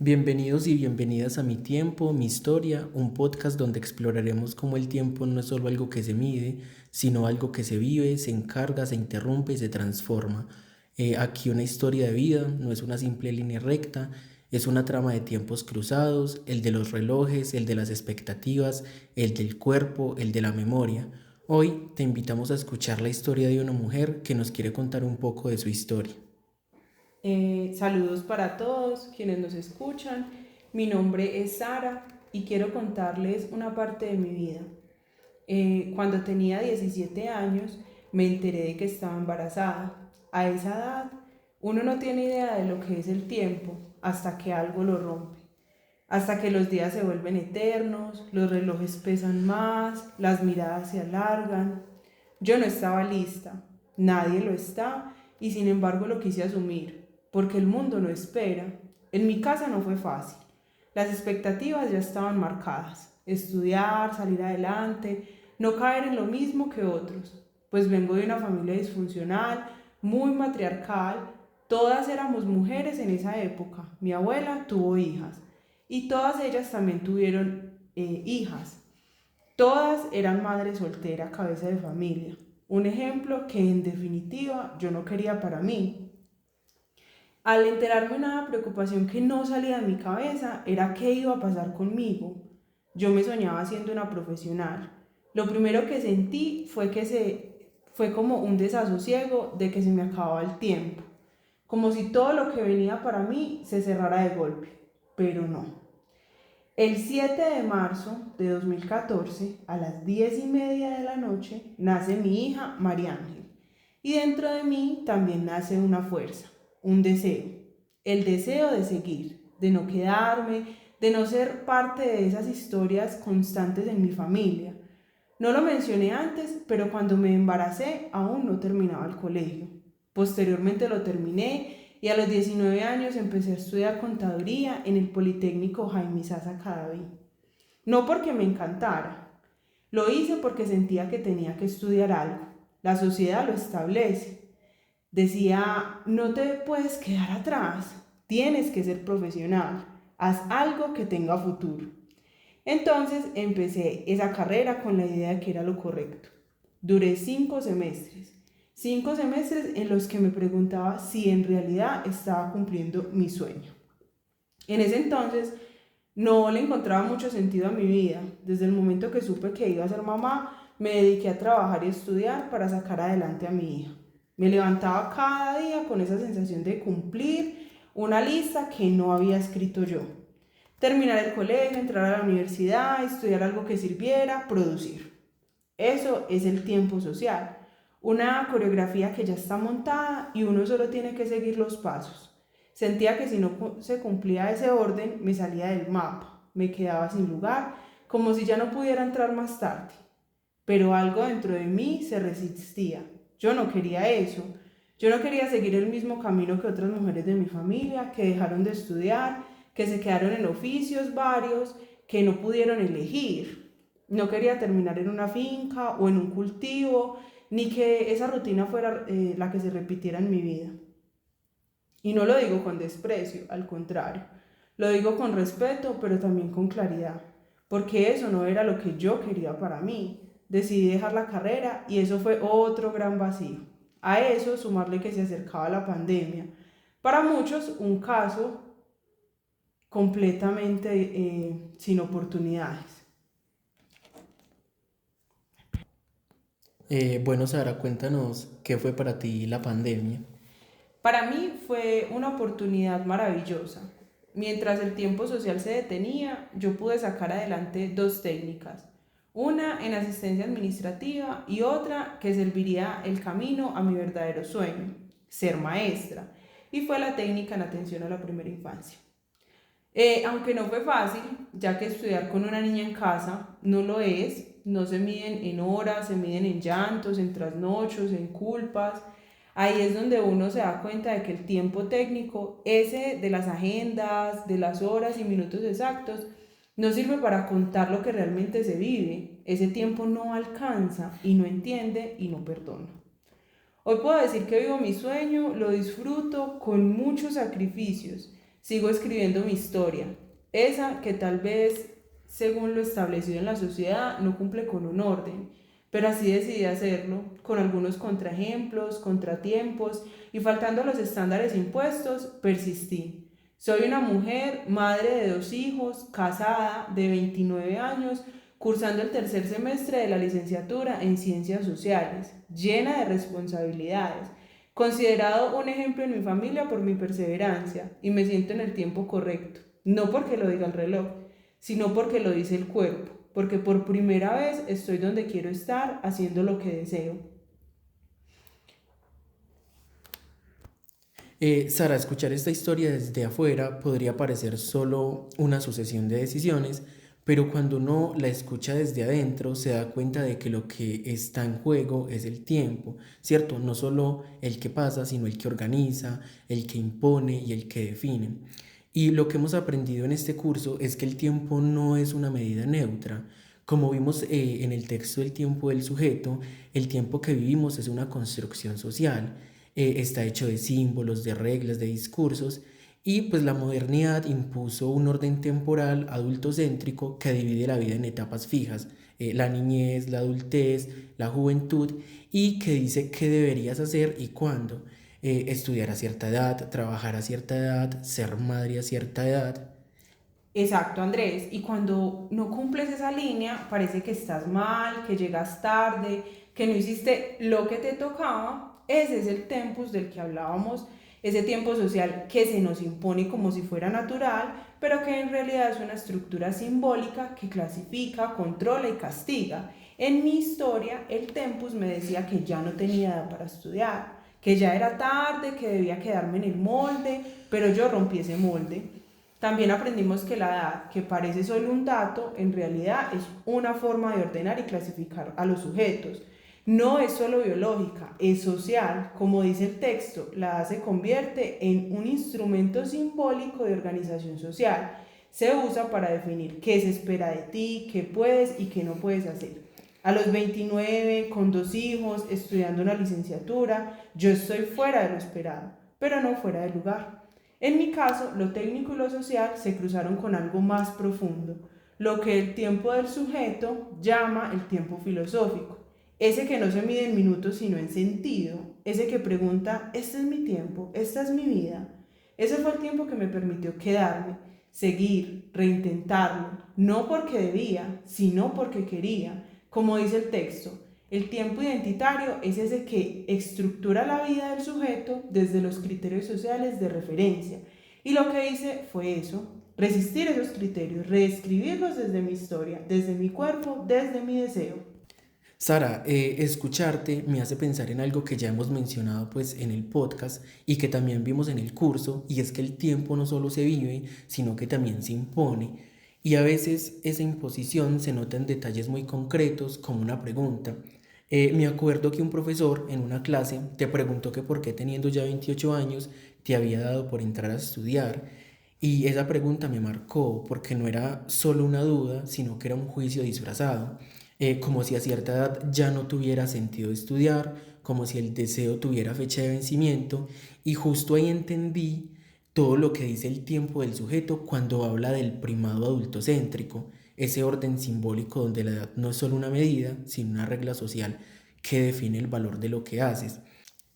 Bienvenidos y bienvenidas a Mi Tiempo, Mi Historia, un podcast donde exploraremos cómo el tiempo no es solo algo que se mide, sino algo que se vive, se encarga, se interrumpe y se transforma. Aquí una historia de vida no es una simple línea recta, es una trama de tiempos cruzados, el de los relojes, el de las expectativas, el del cuerpo, el de la memoria. Hoy te invitamos a escuchar la historia de una mujer que nos quiere contar un poco de su historia. Saludos para todos quienes nos escuchan. Mi nombre es Sara y quiero contarles una parte de mi vida. Cuando tenía 17 años me enteré de que estaba embarazada. A esa edad uno no tiene idea de lo que es el tiempo hasta que algo lo rompe. Hasta que los días se vuelven eternos, los relojes pesan más, las miradas se alargan. Yo no estaba lista, nadie lo está y sin embargo lo quise asumir, porque el mundo no espera. En mi casa no fue fácil. Las expectativas ya estaban marcadas. Estudiar, salir adelante, no caer en lo mismo que otros. Pues vengo de una familia disfuncional, muy matriarcal. Todas éramos mujeres en esa época. Mi abuela tuvo hijas y todas ellas también tuvieron hijas. Todas eran madres solteras, cabeza de familia. Un ejemplo que en definitiva yo no quería para mí. Al enterarme una preocupación que no salía de mi cabeza era qué iba a pasar conmigo. Yo me soñaba siendo una profesional. Lo primero que sentí fue como un desasosiego de que se me acababa el tiempo, como si todo lo que venía para mí se cerrara de golpe, pero no. El 7 de marzo de 2014, a las 10:30 de la noche, nace mi hija María Ángel. Y dentro de mí también nace una fuerza, un deseo. El deseo de seguir, de no quedarme, de no ser parte de esas historias constantes en mi familia. No lo mencioné antes, pero cuando me embaracé aún no terminaba el colegio. Posteriormente lo terminé y a los 19 años empecé a estudiar contaduría en el Politécnico Jaime Sasa Cadavid. No porque me encantara, lo hice porque sentía que tenía que estudiar algo. La sociedad lo establece. Decía, no te puedes quedar atrás, tienes que ser profesional, haz algo que tenga futuro. Entonces empecé esa carrera con la idea de que era lo correcto. Duré 5 semestres, 5 semestres en los que me preguntaba si en realidad estaba cumpliendo mi sueño. En ese entonces no le encontraba mucho sentido a mi vida. Desde el momento que supe que iba a ser mamá, me dediqué a trabajar y estudiar para sacar adelante a mi hija. Me levantaba cada día con esa sensación de cumplir una lista que no había escrito yo. Terminar el colegio, entrar a la universidad, estudiar algo que sirviera, producir. Eso es el tiempo social. Una coreografía que ya está montada y uno solo tiene que seguir los pasos. Sentía que si no se cumplía ese orden, me salía del mapa, me quedaba sin lugar, como si ya no pudiera entrar más tarde. Pero algo dentro de mí se resistía. Yo no quería eso. Yo no quería seguir el mismo camino que otras mujeres de mi familia, que dejaron de estudiar, que se quedaron en oficios varios, que no pudieron elegir. No quería terminar en una finca o en un cultivo, ni que esa rutina fuera la que se repitiera en mi vida. Y no lo digo con desprecio, al contrario, lo digo con respeto, pero también con claridad, porque eso no era lo que yo quería para mí. Decidí dejar la carrera y eso fue otro gran vacío. A eso sumarle que se acercaba la pandemia. Para muchos un caso completamente sin oportunidades. Bueno, Sara, cuéntanos qué fue para ti la pandemia. Para mí fue una oportunidad maravillosa. Mientras el tiempo social se detenía, yo pude sacar adelante dos técnicas, una en asistencia administrativa y otra que serviría el camino a mi verdadero sueño, ser maestra, y fue la técnica en atención a la primera infancia. Aunque no fue fácil, ya que estudiar con una niña en casa no lo es, no se miden en horas, se miden en llantos, en trasnochos, en culpas. Ahí es donde uno se da cuenta de que el tiempo técnico, ese de las agendas, de las horas y minutos exactos, no sirve para contar lo que realmente se vive. Ese tiempo no alcanza y no entiende y no perdona. Hoy puedo decir que vivo mi sueño, lo disfruto con muchos sacrificios, Sigo escribiendo mi historia, esa que tal vez, según lo establecido en la sociedad, no cumple con un orden, pero así decidí hacerlo, con algunos contraejemplos, contratiempos y faltando a los estándares impuestos, persistí. Soy una mujer, madre de 2 hijos, casada, de 29 años, cursando el tercer semestre de la licenciatura en Ciencias Sociales, llena de responsabilidades, considerado un ejemplo en mi familia por mi perseverancia y me siento en el tiempo correcto, no porque lo diga el reloj, sino porque lo dice el cuerpo, porque por primera vez estoy donde quiero estar haciendo lo que deseo. Sara, escuchar esta historia desde afuera podría parecer solo una sucesión de decisiones, pero cuando uno la escucha desde adentro se da cuenta de que lo que está en juego es el tiempo, ¿cierto? No solo el que pasa, sino el que organiza, el que impone y el que define. Y lo que hemos aprendido en este curso es que el tiempo no es una medida neutra. Como vimos en el texto del tiempo del sujeto, el tiempo que vivimos es una construcción social, está hecho de símbolos, de reglas, de discursos, y pues la modernidad impuso un orden temporal adultocéntrico que divide la vida en etapas fijas, la niñez, la adultez, la juventud, y que dice qué deberías hacer y cuándo. Estudiar a cierta edad, trabajar a cierta edad, ser madre a cierta edad. Exacto, Andrés. Y cuando no cumples esa línea, parece que estás mal, que llegas tarde, que no hiciste lo que te tocaba. Ese es el tempus del que hablábamos, ese tiempo social que se nos impone como si fuera natural, pero que en realidad es una estructura simbólica que clasifica, controla y castiga. En mi historia, el tempus me decía que ya no tenía edad para estudiar, que ya era tarde, que debía quedarme en el molde, pero yo rompí ese molde. También aprendimos que la edad, que parece solo un dato, en realidad es una forma de ordenar y clasificar a los sujetos. No es solo biológica, es social. Como dice el texto, la edad se convierte en un instrumento simbólico de organización social. Se usa para definir qué se espera de ti, qué puedes y qué no puedes hacer. A los 29, con 2 hijos, estudiando una licenciatura, yo estoy fuera de lo esperado, pero no fuera de lugar. En mi caso, lo técnico y lo social se cruzaron con algo más profundo, lo que el tiempo del sujeto llama el tiempo filosófico, ese que no se mide en minutos sino en sentido, ese que pregunta, este es mi tiempo, esta es mi vida. Ese fue el tiempo que me permitió quedarme, seguir, reintentarlo, no porque debía, sino porque quería. Como dice el texto, el tiempo identitario es ese que estructura la vida del sujeto desde los criterios sociales de referencia. Y lo que hice fue eso, resistir esos criterios, reescribirlos desde mi historia, desde mi cuerpo, desde mi deseo. Sara, escucharte me hace pensar en algo que ya hemos mencionado pues en el podcast y que también vimos en el curso, y es que el tiempo no solo se vive, sino que también se impone. Y a veces esa imposición se nota en detalles muy concretos, como una pregunta. Me acuerdo que un profesor en una clase te preguntó que por qué teniendo ya 28 años te había dado por entrar a estudiar. Y esa pregunta me marcó porque no era solo una duda, sino que era un juicio disfrazado, como si a cierta edad ya no tuviera sentido estudiar, como si el deseo tuviera fecha de vencimiento, y justo ahí entendí todo lo que dice el tiempo del sujeto cuando habla del primado adultocéntrico, ese orden simbólico donde la edad no es solo una medida, sino una regla social que define el valor de lo que haces.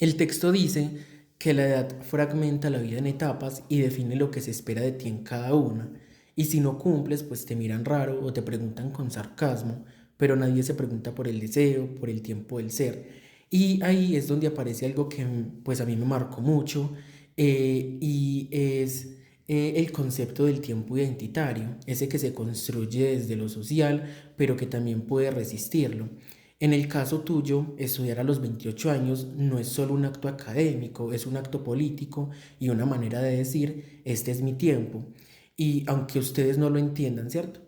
El texto dice que la edad fragmenta la vida en etapas y define lo que se espera de ti en cada una. Y si no cumples, pues te miran raro o te preguntan con sarcasmo, pero nadie se pregunta por el deseo, por el tiempo del ser. Y ahí es donde aparece algo que pues a mí me marcó mucho, y es el concepto del tiempo identitario, ese que se construye desde lo social, pero que también puede resistirlo. En el caso tuyo, estudiar a los 28 años no es solo un acto académico, es un acto político y una manera de decir, este es mi tiempo. Y aunque ustedes no lo entiendan, ¿cierto?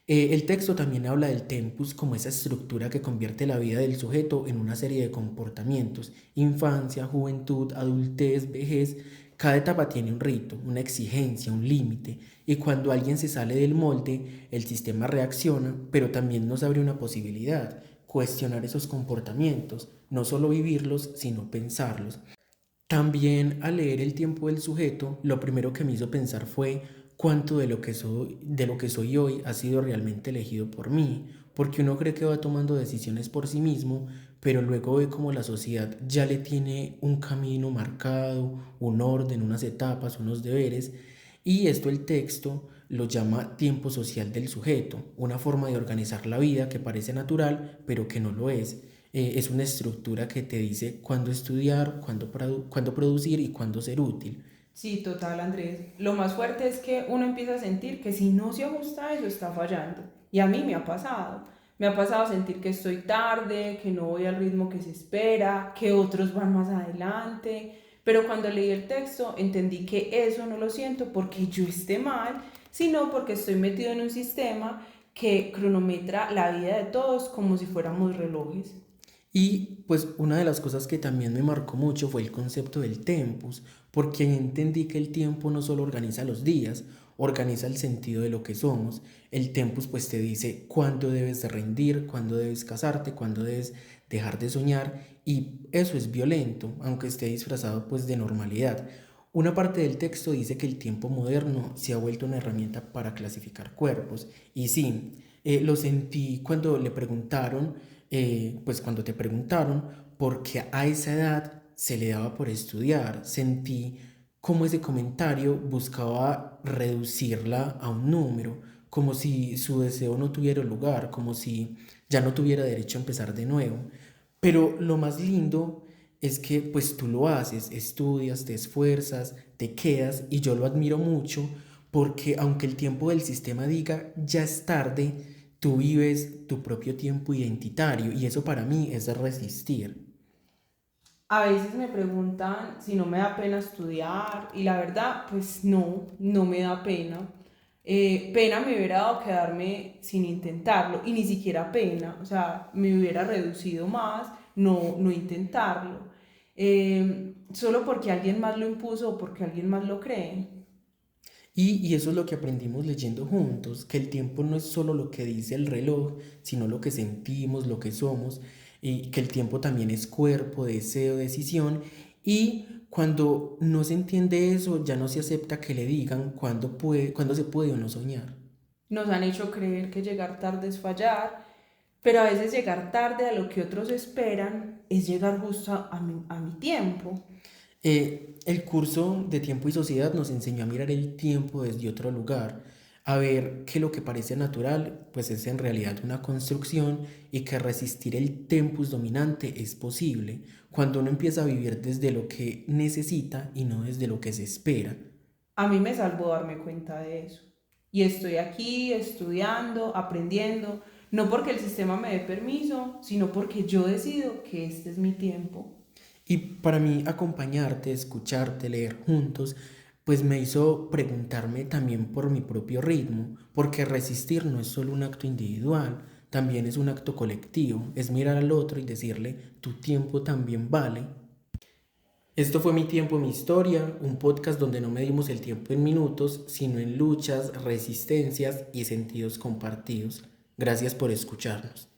El texto también habla del tempus como esa estructura que convierte la vida del sujeto en una serie de comportamientos: infancia, juventud, adultez, vejez. Cada etapa tiene un rito, una exigencia, un límite, y cuando alguien se sale del molde, el sistema reacciona, pero también nos abre una posibilidad: cuestionar esos comportamientos, no solo vivirlos, sino pensarlos. También al leer el tiempo del sujeto, lo primero que me hizo pensar fue cuánto de lo que soy hoy ha sido realmente elegido por mí, porque uno cree que va tomando decisiones por sí mismo, pero luego ve cómo la sociedad ya le tiene un camino marcado, un orden, unas etapas, unos deberes, y esto el texto lo llama tiempo social del sujeto, una forma de organizar la vida que parece natural, pero que no lo es. Es una estructura que te dice cuándo estudiar, cuándo producir y cuándo ser útil. Sí, total, Andrés. Lo más fuerte es que uno empieza a sentir que si no se ajusta a eso está fallando. Y a mí me ha pasado. Me ha pasado sentir que estoy tarde, que no voy al ritmo que se espera, que otros van más adelante. Pero cuando leí el texto entendí que eso no lo siento porque yo esté mal, sino porque estoy metido en un sistema que cronometra la vida de todos como si fuéramos relojes. Y pues una de las cosas que también me marcó mucho fue el concepto del tempus, porque ahí entendí que el tiempo no solo organiza los días, organiza el sentido de lo que somos. El tempus pues te dice cuándo debes de rendir, cuándo debes casarte, cuándo debes dejar de soñar y eso es violento, aunque esté disfrazado pues de normalidad. Una parte del texto dice que el tiempo moderno se ha vuelto una herramienta para clasificar cuerpos y sí, lo sentí cuando le preguntaron pues cuando te preguntaron por qué a esa edad se le daba por estudiar, sentí como ese comentario buscaba reducirla a un número, como si su deseo no tuviera lugar, como si ya no tuviera derecho a empezar de nuevo. Pero lo más lindo es que pues tú lo haces, estudias, te esfuerzas, te quedas y yo lo admiro mucho porque aunque el tiempo del sistema diga ya es tarde, tú vives tu propio tiempo identitario y eso para mí es de resistir. A veces me preguntan si no me da pena estudiar y la verdad, pues no, no me da pena. Pena me hubiera dado quedarme sin intentarlo y ni siquiera pena, o sea, me hubiera reducido más no intentarlo. Solo porque alguien más lo impuso o porque alguien más lo cree. Y eso es lo que aprendimos leyendo juntos, que el tiempo no es solo lo que dice el reloj, sino lo que sentimos, lo que somos, y que el tiempo también es cuerpo, deseo, decisión. Y cuando no se entiende eso, ya no se acepta que le digan cuándo se puede o no soñar. Nos han hecho creer que llegar tarde es fallar, pero a veces llegar tarde a lo que otros esperan es llegar justo a mi tiempo. El curso de Tiempo y Sociedad nos enseñó a mirar el tiempo desde otro lugar, a ver que lo que parece natural, pues es en realidad una construcción y que resistir el tempus dominante es posible cuando uno empieza a vivir desde lo que necesita y no desde lo que se espera. A mí me salvó darme cuenta de eso. Y estoy aquí estudiando, aprendiendo, no porque el sistema me dé permiso, sino porque yo decido que este es mi tiempo. Y para mí acompañarte, escucharte, leer juntos, pues me hizo preguntarme también por mi propio ritmo, porque resistir no es solo un acto individual, también es un acto colectivo, es mirar al otro y decirle, tu tiempo también vale. Esto fue Mi Tiempo, Mi Historia, un podcast donde no medimos el tiempo en minutos, sino en luchas, resistencias y sentidos compartidos. Gracias por escucharnos.